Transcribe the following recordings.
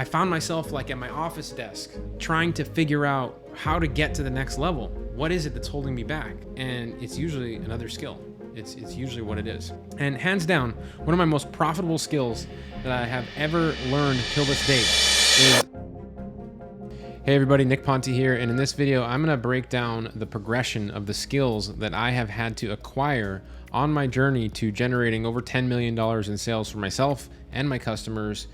I found myself like at my office desk trying to figure out how to get to the next level. What is it that's holding me back? And it's usually another skill. It's usually what it is. And hands down, one of my most profitable skills that I have ever learned till this date is... Hey everybody, Nick Ponte here, and in this video I'm going to break down the progression of the skills that I have had to acquire on my journey to generating over $10 million in sales for myself and my customers.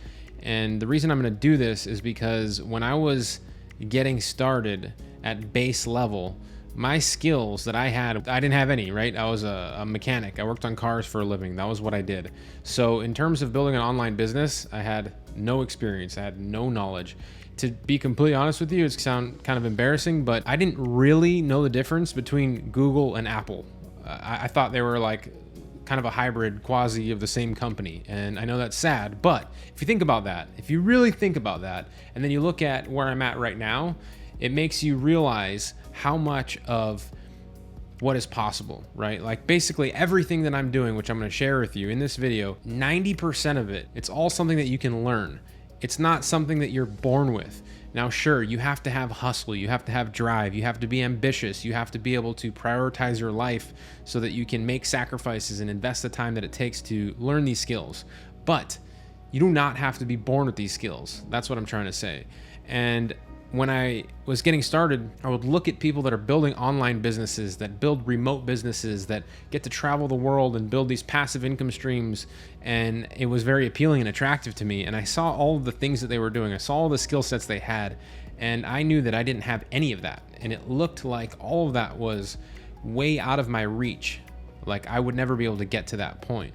And the reason I'm going to do this is because when I was getting started at base level, my skills that I had, I didn't have any, right? I was a mechanic. I worked on cars for a living. That was what I did. So in terms of building an online business, I had no experience. I had no knowledge. To be completely honest with you, it's sound kind of embarrassing, but I didn't really know the difference between Google and Apple. I thought they were like kind of a hybrid quasi of the same company. And I know that's sad, but if you think about that, if you really think about that, and then you look at where I'm at right now, it makes you realize how much of what is possible, right? Like basically everything that I'm doing, which I'm going to share with you in this video, 90% of it, it's all something that you can learn. It's not something that you're born with. Now, sure, you have to have hustle, you have to have drive, you have to be ambitious, you have to be able to prioritize your life so that you can make sacrifices and invest the time that it takes to learn these skills. But you do not have to be born with these skills. That's what I'm trying to say. And when I was getting started, I would look at people that are building online businesses, that build remote businesses, that get to travel the world and build these passive income streams. And it was very appealing and attractive to me. And I saw all of the things that they were doing. I saw all the skill sets they had. And I knew that I didn't have any of that. And it looked like all of that was way out of my reach. Like I would never be able to get to that point.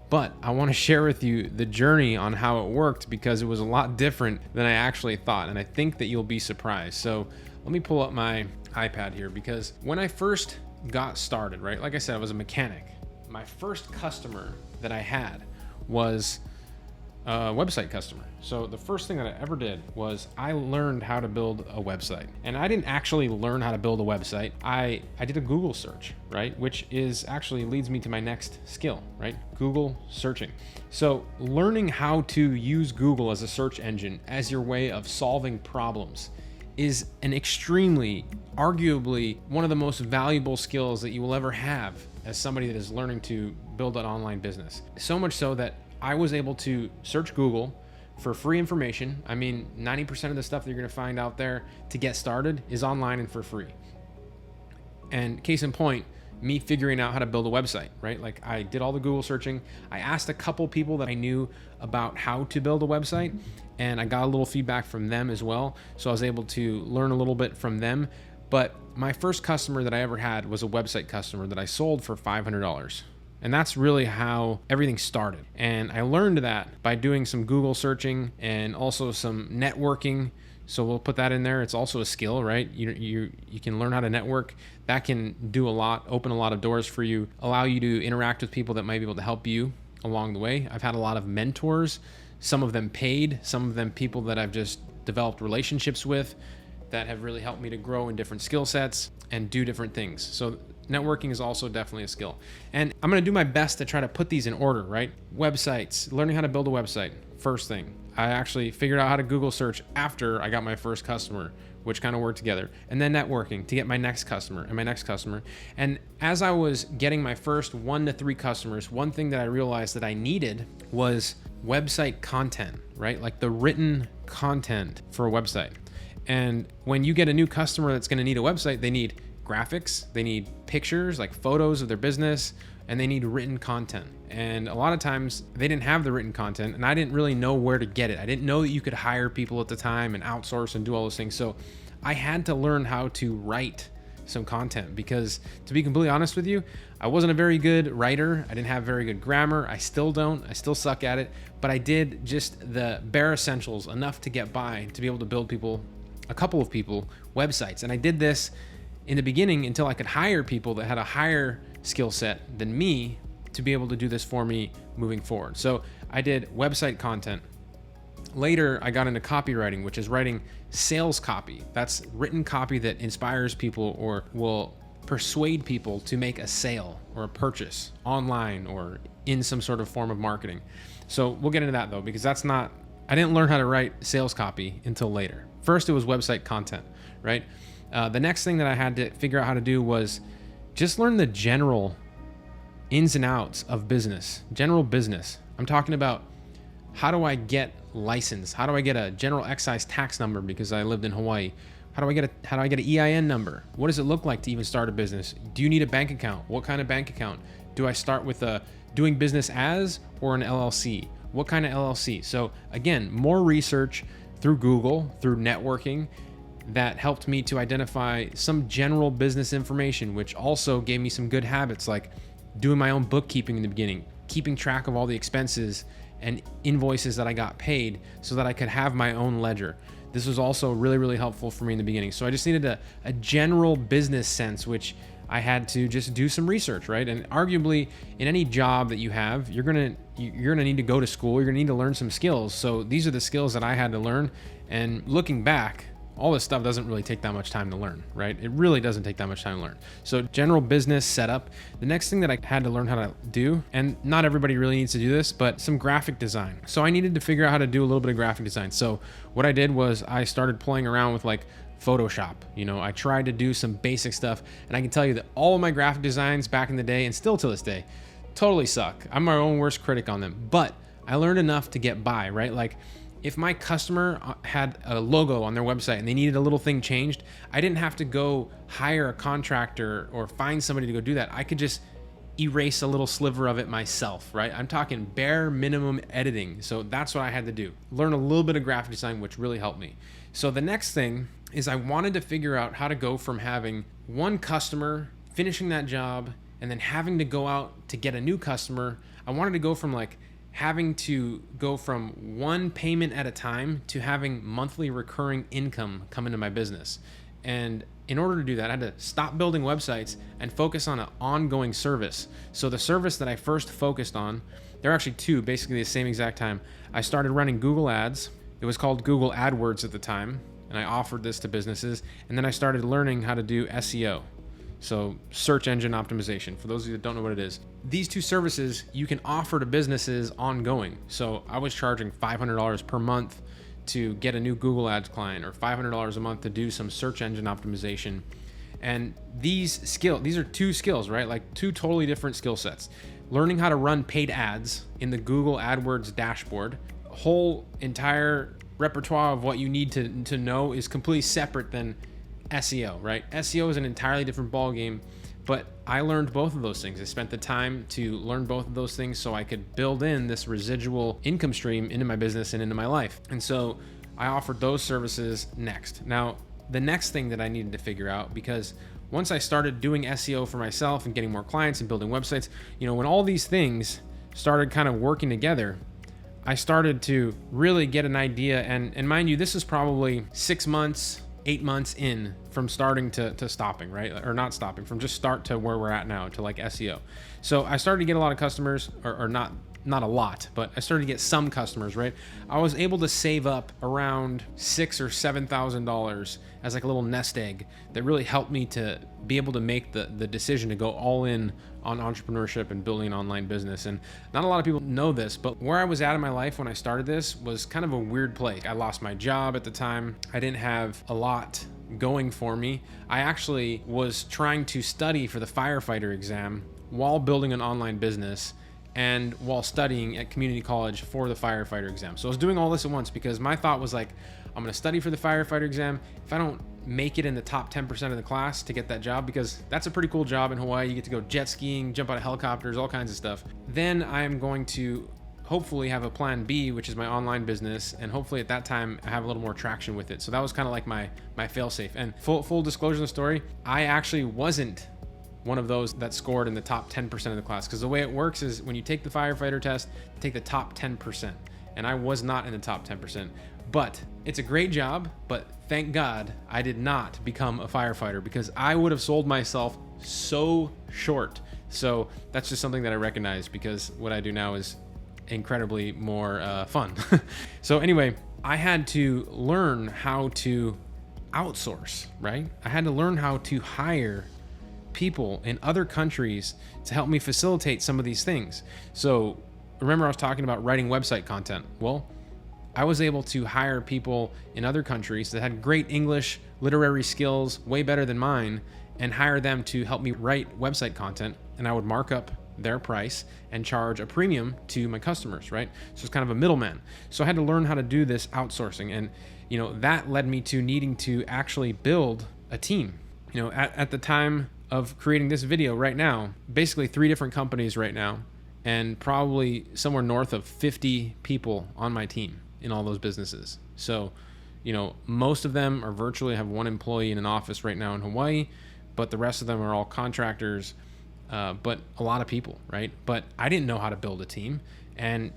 But I want to share with you the journey on how it worked because it was a lot different than I actually thought. And I think that you'll be surprised. So let me pull up my iPad here because when I first got started, right? Like I said, I was a mechanic. My first customer that I had was a website customer. So the first thing that I ever did was I learned how to build a website. And I didn't actually learn how to build a website. I did a Google search, right? Which is actually leads me to my next skill, right? Google searching. So learning how to use Google as a search engine as your way of solving problems is an extremely, arguably one of the most valuable skills that you will ever have as somebody that is learning to build an online business. So much so that I was able to search Google for free information. I mean, 90% of the stuff that you're going to find out there to get started is online and for free. And case in point, me figuring out how to build a website, right? Like I did all the Google searching. I asked a couple people that I knew about how to build a website, and I got a little feedback from them as well. So I was able to learn a little bit from them. But my first customer that I ever had was a website customer that I sold for $500. And that's really how everything started. And I learned that by doing some Google searching and also some networking. So we'll put that in there. It's also a skill, right? You can learn how to network. That can do a lot, open a lot of doors for you, allow you to interact with people that might be able to help you along the way. I've had a lot of mentors, some of them paid, some of them people that I've just developed relationships with that have really helped me to grow in different skill sets and do different things. So networking is also definitely a skill. And I'm going to do my best to try to put these in order, right? Websites, learning how to build a website. First thing, I actually figured out how to Google search after I got my first customer, which kind of worked together. And then networking to get my next customer and my next customer. And as I was getting my first 1 to 3 customers, one thing that I realized that I needed was website content, right? Like the written content for a website. And when you get a new customer that's going to need a website, they need graphics, they need pictures, like photos of their business, and they need written content. And a lot of times they didn't have the written content, and I didn't really know where to get it. I didn't know that you could hire people at the time and outsource and do all those things. So I had to learn how to write some content because, to be completely honest with you, I wasn't a very good writer. I didn't have very good grammar. I still don't. I still suck at it. But I did just the bare essentials, enough to get by, to be able to build people, a couple of people, websites. And I did this in the beginning until I could hire people that had a higher skill set than me to be able to do this for me moving forward. So I did website content. Later, I got into copywriting, which is writing sales copy. That's written copy that inspires people or will persuade people to make a sale or a purchase online or in some sort of form of marketing. So we'll get into that though, because that's not I didn't learn how to write sales copy until later. First, it was website content, right? The next thing that I had to figure out how to do was just learn the general ins and outs of business, general business. I'm talking about, how do I get licensed? How do I get a general excise tax number because I lived in Hawaii? How do I get an EIN number? What does it look like to even start a business? Do you need a bank account? What kind of bank account? Do I start with a doing business as or an LLC? What kind of LLC? So again, more research through Google, through networking, that helped me to identify some general business information, which also gave me some good habits like doing my own bookkeeping in the beginning, keeping track of all the expenses and invoices that I got paid so that I could have my own ledger. This was also really, really helpful for me in the beginning. So I just needed a general business sense, which I had to just do some research, right? And arguably in any job that you have, you're gonna need to go to school, you're gonna need to learn some skills. So these are the skills that I had to learn. And looking back, all this stuff doesn't really take that much time to learn, right? It really doesn't take that much time to learn. So general business setup. The next thing that I had to learn how to do, and not everybody really needs to do this, but some graphic design. So I needed to figure out how to do a little bit of graphic design. So what I did was I started playing around with like Photoshop. I tried to do some basic stuff, and I can tell you that all of my graphic designs back in the day, and still to this day, totally suck. I'm my own worst critic on them, but I learned enough to get by, right? Like, if my customer had a logo on their website and they needed a little thing changed, I didn't have to go hire a contractor or find somebody to go do that. I could just erase a little sliver of it myself, right? I'm talking bare minimum editing. So that's what I had to do. Learn a little bit of graphic design, which really helped me. So the next thing is I wanted to figure out how to go from having one customer, finishing that job, and then having to go out to get a new customer. I wanted to go from like having to go from one payment at a time to having monthly recurring income come into my business. And in order to do that, I had to stop building websites and focus on an ongoing service. So the service that I first focused on, there are actually two, basically the same exact time. I started running Google Ads. It was called Google Adwords at the time, and I offered this to businesses. And then I started learning how to do SEO. So search engine optimization, for those of you that don't know what it is. These two services you can offer to businesses ongoing. So I was charging $500 per month to get a new Google Ads client, or $500 a month to do some search engine optimization. And these are two skills, right? Like two totally different skill sets. Learning how to run paid ads in the Google AdWords dashboard. Whole entire repertoire of what you need to know is completely separate than SEO, right? SEO is an entirely different ballgame, but I learned both of those things. I spent the time to learn both of those things so I could build in this residual income stream into my business and into my life. And so I offered those services next. Now, the next thing that I needed to figure out, because once I started doing SEO for myself and getting more clients and building websites, when all these things started kind of working together, I started to really get an idea. And mind you, this is probably 6 months, 8 months in from starting to stopping, right? Or not stopping, from just start to where we're at now, to like SEO. So I started to get a lot of customers, or not a lot, but I started to get some customers, right? I was able to save up around $6,000 or $7,000 as like a little nest egg that really helped me to be able to make the decision to go all in on entrepreneurship and building an online business. And not a lot of people know this, but where I was at in my life when I started this was kind of a weird place. I lost my job at the time. I didn't have a lot going for me. I actually was trying to study for the firefighter exam while building an online business and while studying at community college for the firefighter exam. So I was doing all this at once because my thought was like, I'm gonna study for the firefighter exam. If I don't make it in the top 10% of the class to get that job, because that's a pretty cool job in Hawaii. You get to go jet skiing, jump out of helicopters, all kinds of stuff. Then I'm going to hopefully have a plan B, which is my online business. And hopefully at that time I have a little more traction with it. So that was kind of like my fail safe. And full disclosure of the story, I actually wasn't one of those that scored in the top 10% of the class. Because the way it works is when you take the firefighter test, you take the top 10%. And I was not in the top 10%. But it's a great job, but thank God I did not become a firefighter, because I would have sold myself so short. So that's just something that I recognize, because what I do now is incredibly more fun. So anyway, I had to learn how to outsource, right? I had to learn how to hire people in other countries to help me facilitate some of these things. So remember I was talking about writing website content. Well, I was able to hire people in other countries that had great English literary skills, way better than mine, and hire them to help me write website content. And I would mark up their price and charge a premium to my customers, right? So it's kind of a middleman. So I had to learn how to do this outsourcing. And, that led me to needing to actually build a team. At the time of creating this video right now, basically 3 different companies right now, and probably somewhere north of 50 people on my team in all those businesses. So, most of them are virtually have 1 employee in an office right now in Hawaii, but the rest of them are all contractors, but a lot of people, right? But I didn't know how to build a team, and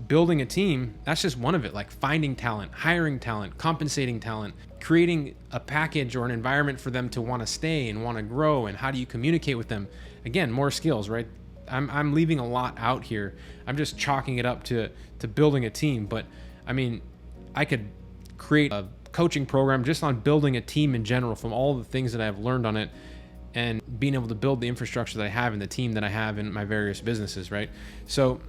building a team, that's just one of it, like finding talent, hiring talent, compensating talent, creating a package or an environment for them to want to stay and want to grow, and how do you communicate with them? Again, more skills, right? I'm leaving a lot out here. I'm just chalking it up to building a team, but I mean, I could create a coaching program just on building a team in general from all the things that I've learned on it and being able to build the infrastructure that I have and the team that I have in my various businesses, right? So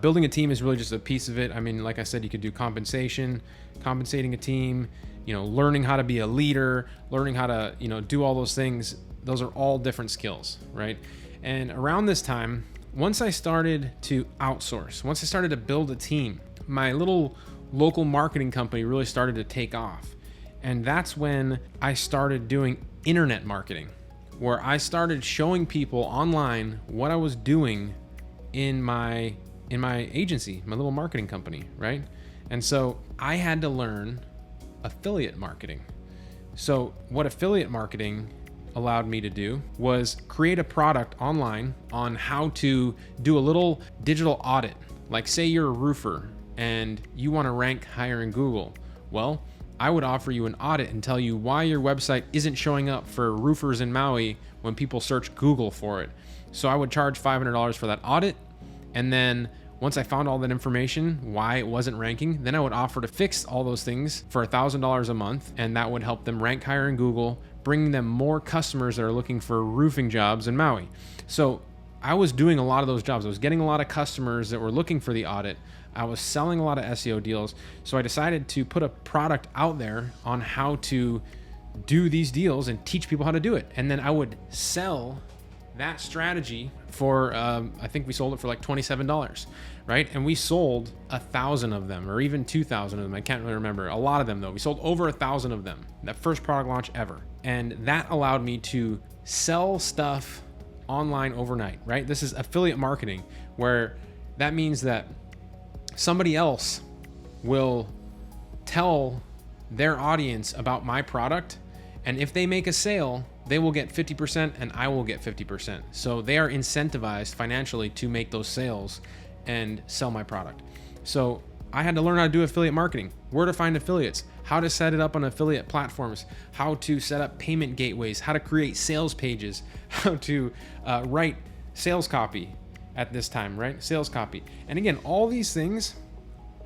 building a team is really just a piece of it. I mean, like I said, you could do compensating a team, learning how to be a leader, learning how to, do all those things. Those are all different skills, right? And around this time, once I started to outsource, once I started to build a team, my little local marketing company really started to take off. And that's when I started doing internet marketing, where I started showing people online what I was doing in my agency, my little marketing company, right? And so I had to learn affiliate marketing. So what affiliate marketing allowed me to do was create a product online on how to do a little digital audit. Like, say you're a roofer and you want to rank higher in Google. Well, I would offer you an audit and tell you why your website isn't showing up for roofers in Maui when people search Google for it. So I would charge $500 for that audit. And then once I found all that information, why it wasn't ranking, then I would offer to fix all those things for $1,000 a month. And that would help them rank higher in Google, bringing them more customers that are looking for roofing jobs in Maui. So I was doing a lot of those jobs. I was getting a lot of customers that were looking for the audit. I was selling a lot of SEO deals. So I decided to put a product out there on how to do these deals and teach people how to do it. And then I would sell that strategy for, I think we sold it for like $27, right? And we sold 1,000 of them, or even 2,000 of them. I can't really remember. A lot of them though. We sold over 1,000 of them, that first product launch ever. And that allowed me to sell stuff online overnight, right? This is affiliate marketing, where that means that somebody else will tell their audience about my product, and if they make a sale, they will get 50% and I will get 50%. So they are incentivized financially to make those sales and sell my product. So I had to learn how to do affiliate marketing, where to find affiliates, how to set it up on affiliate platforms, how to set up payment gateways, how to create sales pages, how to write sales copy at this time, right? Sales copy. And again, all these things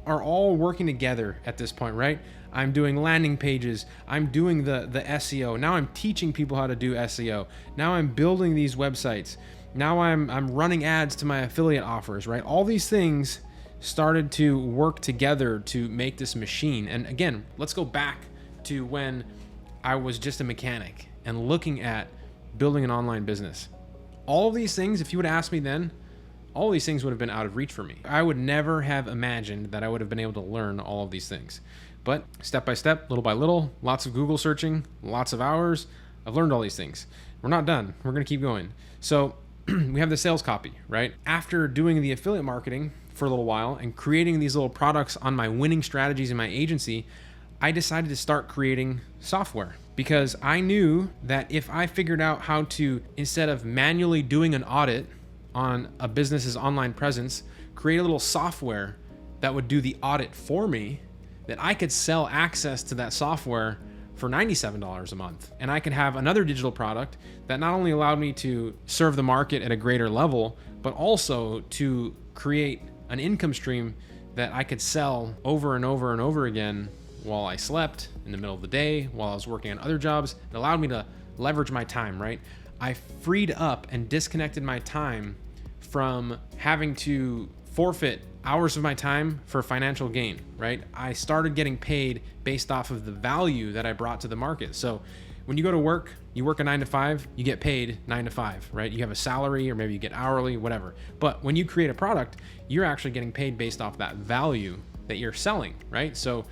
are all working together at this point, right? I'm doing landing pages. I'm doing the SEO. Now I'm teaching people how to do SEO. Now I'm building these websites. Now I'm running ads to my affiliate offers, right? All these things started to work together to make this machine. And again, let's go back to when I was just a mechanic and looking at building an online business. All of these things, if you would ask me then, all these things would have been out of reach for me. I would never have imagined that I would have been able to learn all of these things. But step by step, little by little, lots of Google searching, lots of hours, I've learned all these things. We're not done. We're going to keep going. So we have the sales copy, right? After doing the affiliate marketing for a little while and creating these little products on my winning strategies in my agency, I decided to start creating software, because I knew that if I figured out how to, instead of manually doing an audit on a business's online presence, create a little software that would do the audit for me, that I could sell access to that software for $97 a month. And I could have another digital product that not only allowed me to serve the market at a greater level, but also to create an income stream that I could sell over and over and over again while I slept, in the middle of the day, while I was working on other jobs. It allowed me to leverage my time, right? I freed up and disconnected my time from having to forfeit hours of my time for financial gain, right? I started getting paid based off of the value that I brought to the market. So when you go to work, you work a 9 to 5, you get paid 9 to 5, right? You have a salary, or maybe you get hourly, whatever. But when you create a product, you're actually getting paid based off that value that you're selling, right? So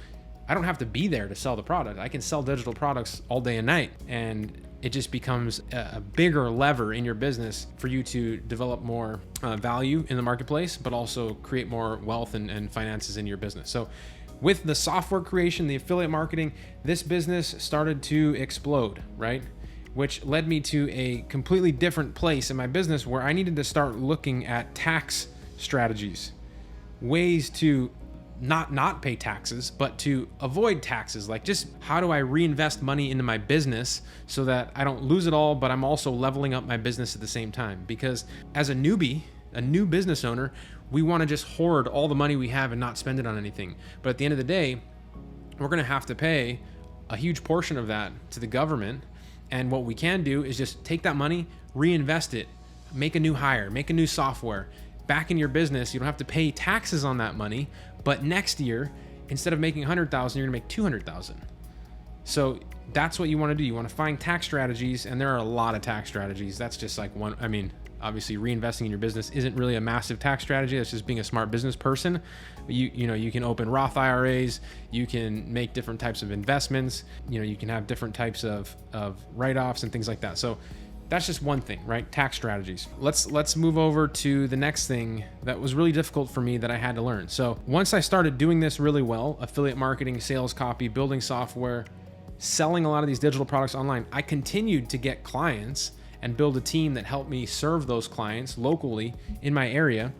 I don't have to be there to sell the product. I can sell digital products all day and night, and it just becomes a bigger lever in your business for you to develop more value in the marketplace, but also create more wealth and finances in your business. So with the software creation, the affiliate marketing, this business started to explode, right? Which led me to a completely different place in my business where I needed to start looking at tax strategies, ways to not pay taxes, but to avoid taxes. Like, just how do I reinvest money into my business so that I don't lose it all, but I'm also leveling up my business at the same time? Because as a newbie, a new business owner, we want to just hoard all the money we have and not spend it on anything. But at the end of the day, we're going to have to pay a huge portion of that to the government. And what we can do is just take that money, reinvest it, make a new hire, make a new software back in your business. You don't have to pay taxes on that money. But next year, instead of making 100,000, you're gonna make 200,000. So that's what you want to do. You want to find tax strategies, and there are a lot of tax strategies. That's just like one. I mean, obviously, reinvesting in your business isn't really a massive tax strategy. That's just being a smart business person. You can open Roth IRAs. You can make different types of investments. You can have different types of write-offs and things like that. So that's just one thing, right? Tax strategies. Let's move over to the next thing that was really difficult for me that I had to learn. So once I started doing this really well, affiliate marketing, sales copy, building software, selling a lot of these digital products online, I continued to get clients and build a team that helped me serve those clients locally in my area.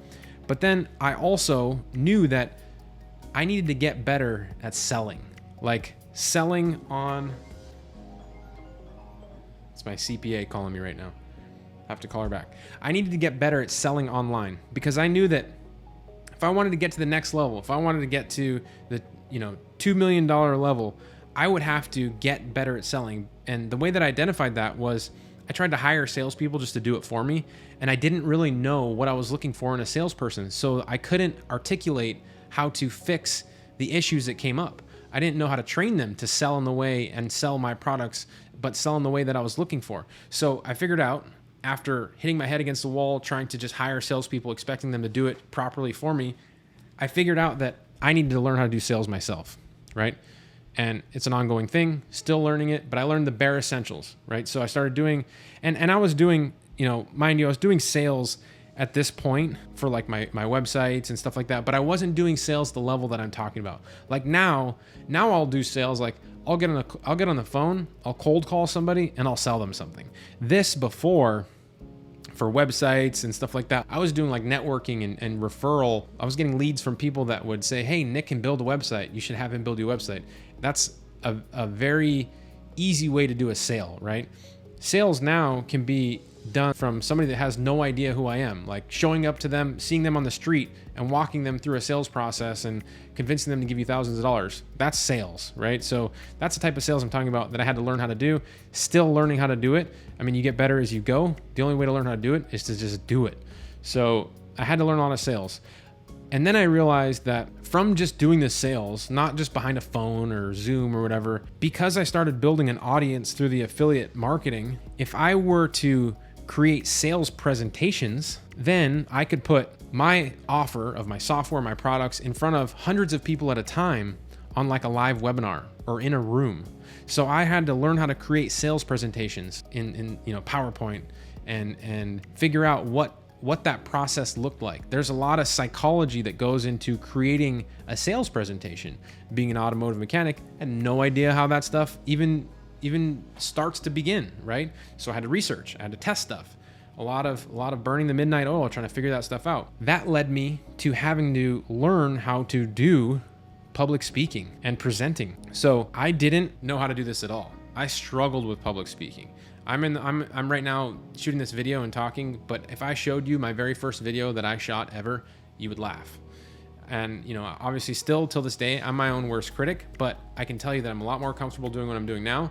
But then I also knew that I needed to get better at selling, like selling on... It's my CPA calling me right now. I have to call her back. I needed to get better at selling online, because I knew that if I wanted to get to the next level, if I wanted to get to the $2 million level, I would have to get better at selling. And the way that I identified that was I tried to hire salespeople just to do it for me, and I didn't really know what I was looking for in a salesperson. So I couldn't articulate how to fix the issues that came up. I didn't know how to train them to sell in the way and sell my products, but sell in the way that I was looking for. So I figured out, after hitting my head against the wall, trying to just hire salespeople, expecting them to do it properly for me, I figured out that I needed to learn how to do sales myself, right? And it's an ongoing thing, still learning it, but I learned the bare essentials, right? So I started doing, and I was doing, mind you, I was doing sales at this point for like my websites and stuff like that, but I wasn't doing sales at the level that I'm talking about. Like now I'll do sales, like I'll get on the phone, I'll cold call somebody, and I'll sell them something. This before, for websites and stuff like that, I was doing like networking and referral. I was getting leads from people that would say, hey, Nick can build a website. You should have him build your website. That's a very easy way to do a sale, right? Sales now can be done from somebody that has no idea who I am, like showing up to them, seeing them on the street and walking them through a sales process and convincing them to give you thousands of dollars. That's sales, right? So that's the type of sales I'm talking about that I had to learn how to do. Still learning how to do it. I mean, you get better as you go. The only way to learn how to do it is to just do it. So I had to learn a lot of sales. And then I realized that from just doing the sales, not just behind a phone or Zoom or whatever, because I started building an audience through the affiliate marketing, if I were to create sales presentations, then I could put my offer of my software, my products in front of hundreds of people at a time on like a live webinar or in a room. So I had to learn how to create sales presentations in PowerPoint and figure out what that process looked like. There's a lot of psychology that goes into creating a sales presentation. Being an automotive mechanic, I had no idea how that stuff even starts to begin, right? So I had to research, I had to test stuff. A lot of burning the midnight oil, trying to figure that stuff out. That led me to having to learn how to do public speaking and presenting. So I didn't know how to do this at all. I struggled with public speaking. I'm right now shooting this video and talking, but if I showed you my very first video that I shot ever, you would laugh. And obviously still till this day, I'm my own worst critic, but I can tell you that I'm a lot more comfortable doing what I'm doing now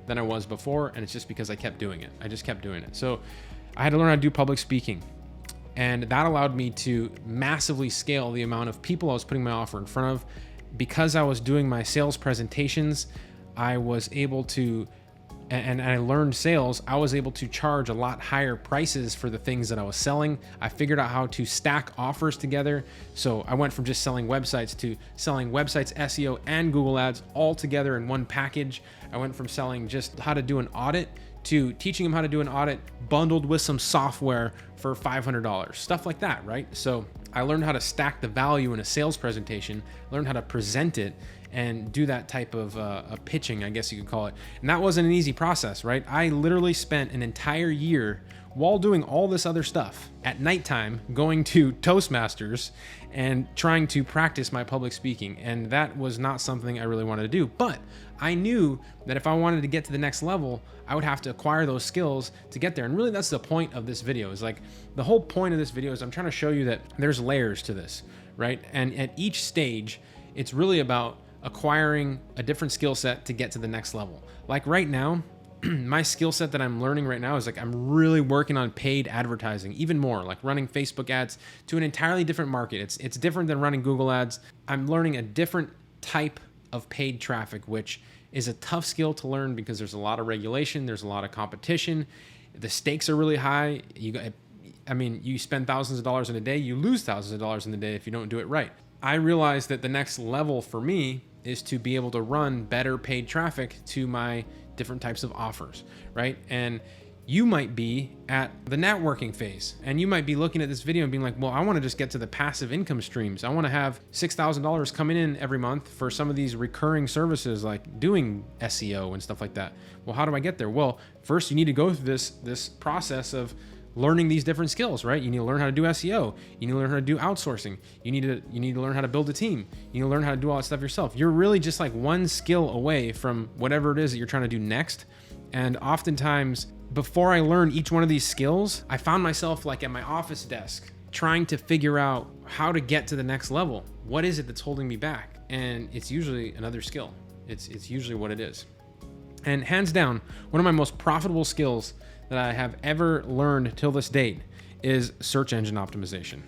than I was before, and it's just because I kept doing it. I just kept doing it. So I had to learn how to do public speaking. And that allowed me to massively scale the amount of people I was putting my offer in front of. Because I was doing my sales presentations, I was able to, and I learned sales, I was able to charge a lot higher prices for the things that I was selling. I figured out how to stack offers together. So I went from just selling websites to selling websites, SEO, and Google Ads all together in one package. I went from selling just how to do an audit to teaching them how to do an audit bundled with some software for $500, stuff like that, right? So I learned how to stack the value in a sales presentation, learned how to present it, and do that type of pitching, I guess you could call it. And that wasn't an easy process, right? I literally spent an entire year while doing all this other stuff at nighttime, going to Toastmasters and trying to practice my public speaking. And that was not something I really wanted to do. But I knew that if I wanted to get to the next level, I would have to acquire those skills to get there. And really that's the point of this video, is like the whole point of this video is I'm trying to show you that there's layers to this, right? And at each stage, it's really about acquiring a different skill set to get to the next level. Like right now, my skill set that I'm learning right now is like I'm really working on paid advertising, even more like running Facebook ads to an entirely different market. It's different than running Google ads. I'm learning a different type of paid traffic, which is a tough skill to learn because there's a lot of regulation, there's a lot of competition, the stakes are really high. You spend thousands of dollars in a day, you lose thousands of dollars in a day if you don't do it right. I realized that the next level for me is to be able to run better paid traffic to my different types of offers, right? And you might be at the networking phase and you might be looking at this video and being like, well, I want to just get to the passive income streams. I want to have $6,000 coming in every month for some of these recurring services like doing SEO and stuff like that. Well, how do I get there? Well, first you need to go through this process of learning these different skills, right? You need to learn how to do SEO. You need to learn how to do outsourcing. You need to learn how to build a team. You need to learn how to do all that stuff yourself. You're really just like one skill away from whatever it is that you're trying to do next. And oftentimes, before I learned each one of these skills, I found myself like at my office desk trying to figure out how to get to the next level. What is it that's holding me back? And it's usually another skill. It's usually what it is. And hands down, one of my most profitable skills that I have ever learned till this date is search engine optimization.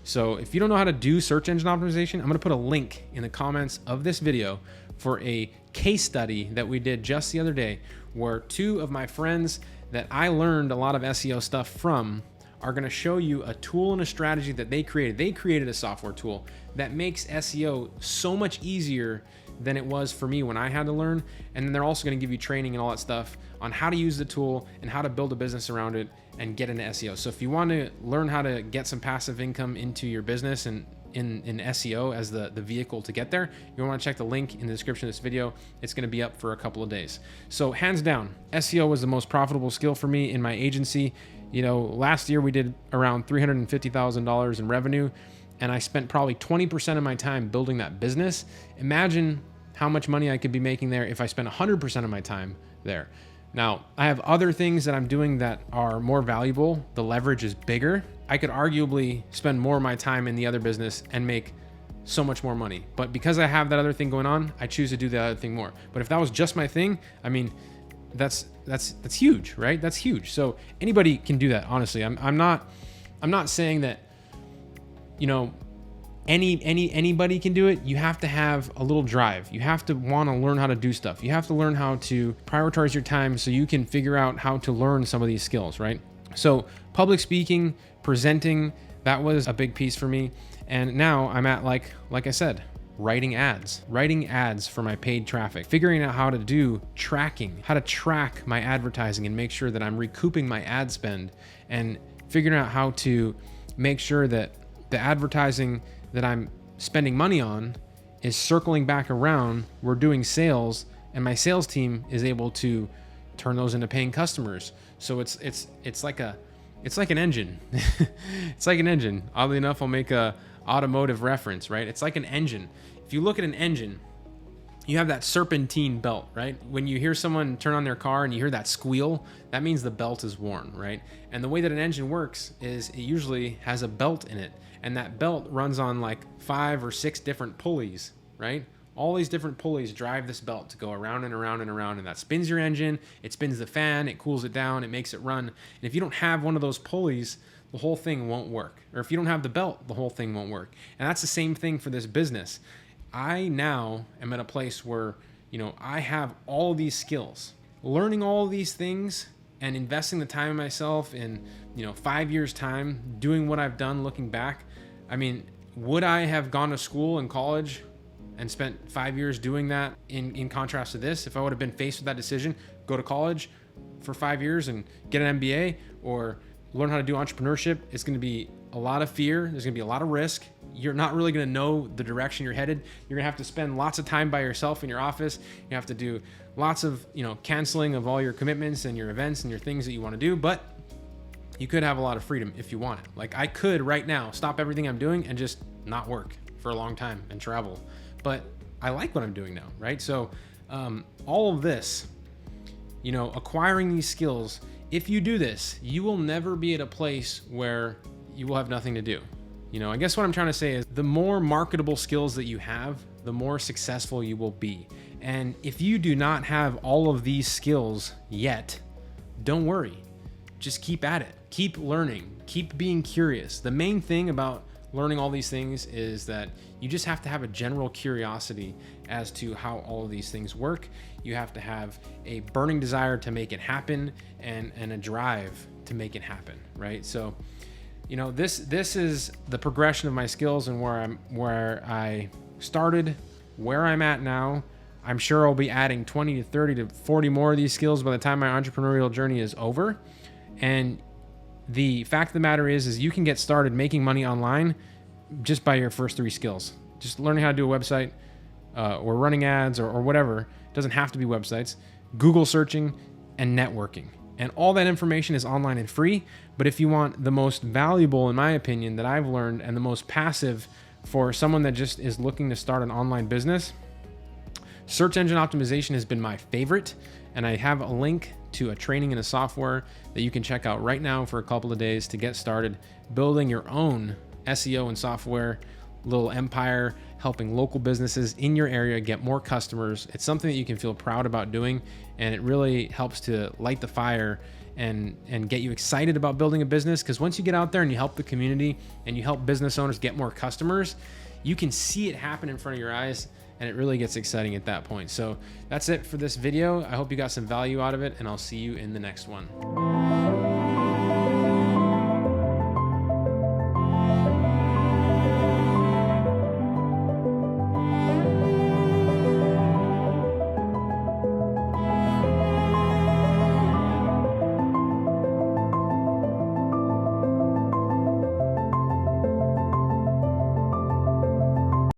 So if you don't know how to do search engine optimization, I'm gonna put a link in the comments of this video for a case study that we did just the other day, where two of my friends that I learned a lot of SEO stuff from are gonna show you a tool and a strategy that they created. They created a software tool that makes SEO so much easier than it was for me when I had to learn. And then they're also gonna give you training and all that stuff on how to use the tool and how to build a business around it and get into SEO. So if you want to learn how to get some passive income into your business and in SEO as the vehicle to get there, you want to check the link in the description of this video. It's going to be up for a couple of days. So hands down, SEO was the most profitable skill for me in my agency. Last year we did around $350,000 in revenue, and I spent probably 20% of my time building that business. Imagine how much money I could be making there if I spent 100% of my time there. Now, I have other things that I'm doing that are more valuable. The leverage is bigger. I could arguably spend more of my time in the other business and make so much more money. But because I have that other thing going on, I choose to do the other thing more. But if that was just my thing, I mean, that's huge, right? That's huge. So anybody can do that, honestly. I'm not saying that, anybody can do it. You have to have a little drive. You have to want to learn how to do stuff. You have to learn how to prioritize your time so you can figure out how to learn some of these skills, right? So public speaking, presenting, that was a big piece for me. And now I'm at, like I said, writing ads for my paid traffic, figuring out how to do tracking, how to track my advertising and make sure that I'm recouping my ad spend, and figuring out how to make sure that the advertising that I'm spending money on is circling back around. We're doing sales, and my sales team is able to turn those into paying customers. So it's like an engine. It's like an engine. Oddly enough, I'll make a automotive reference, right? It's like an engine. If you look at an engine, you have that serpentine belt, right? When you hear someone turn on their car and you hear that squeal, that means the belt is worn, right? And the way that an engine works is it usually has a belt in it, and that belt runs on like 5 or 6 different pulleys, right? All these different pulleys drive this belt to go around and around and around, and that spins your engine, it spins the fan, it cools it down, it makes it run. And if you don't have one of those pulleys, the whole thing won't work. Or if you don't have the belt, the whole thing won't work. And that's the same thing for this business. I now am at a place where, I have all of these skills. Learning all of these things and investing the time in myself in, 5 years' time, doing what I've done looking back. I mean, would I have gone to school and college and spent 5 years doing that in contrast to this? If I would have been faced with that decision, go to college for 5 years and get an MBA or learn how to do entrepreneurship, it's going to be a lot of fear. There's going to be a lot of risk. You're not really going to know the direction you're headed. You're going to have to spend lots of time by yourself in your office. You have to do lots of, canceling of all your commitments and your events and your things that you want to do, but you could have a lot of freedom if you want it. Like I could right now stop everything I'm doing and just not work for a long time and travel. But I like what I'm doing now, right? So all of this, acquiring these skills, if you do this, you will never be at a place where you will have nothing to do. I guess what I'm trying to say is the more marketable skills that you have, the more successful you will be. And if you do not have all of these skills yet, don't worry. Just keep at it. Keep learning. Keep being curious. The main thing about learning all these things is that you just have to have a general curiosity as to how all of these things work. You have to have a burning desire to make it happen and a drive to make it happen, right? So, this is the progression of my skills and where I started, where I'm at now. I'm sure I'll be adding 20 to 30 to 40 more of these skills by the time my entrepreneurial journey is over. And the fact of the matter is you can get started making money online just by your first 3 skills. Just learning how to do a website or running ads or whatever. It doesn't have to be websites. Google searching and networking. And all that information is online and free. But if you want the most valuable, in my opinion, that I've learned and the most passive for someone that just is looking to start an online business, search engine optimization has been my favorite. And I have a link to a training and a software that you can check out right now for a couple of days to get started building your own SEO and software little empire, helping local businesses in your area get more customers. It's something that you can feel proud about doing, and it really helps to light the fire and get you excited about building a business. Because once you get out there and you help the community and you help business owners get more customers, you can see it happen in front of your eyes, and it really gets exciting at that point. So that's it for this video. I hope you got some value out of it, and I'll see you in the next one.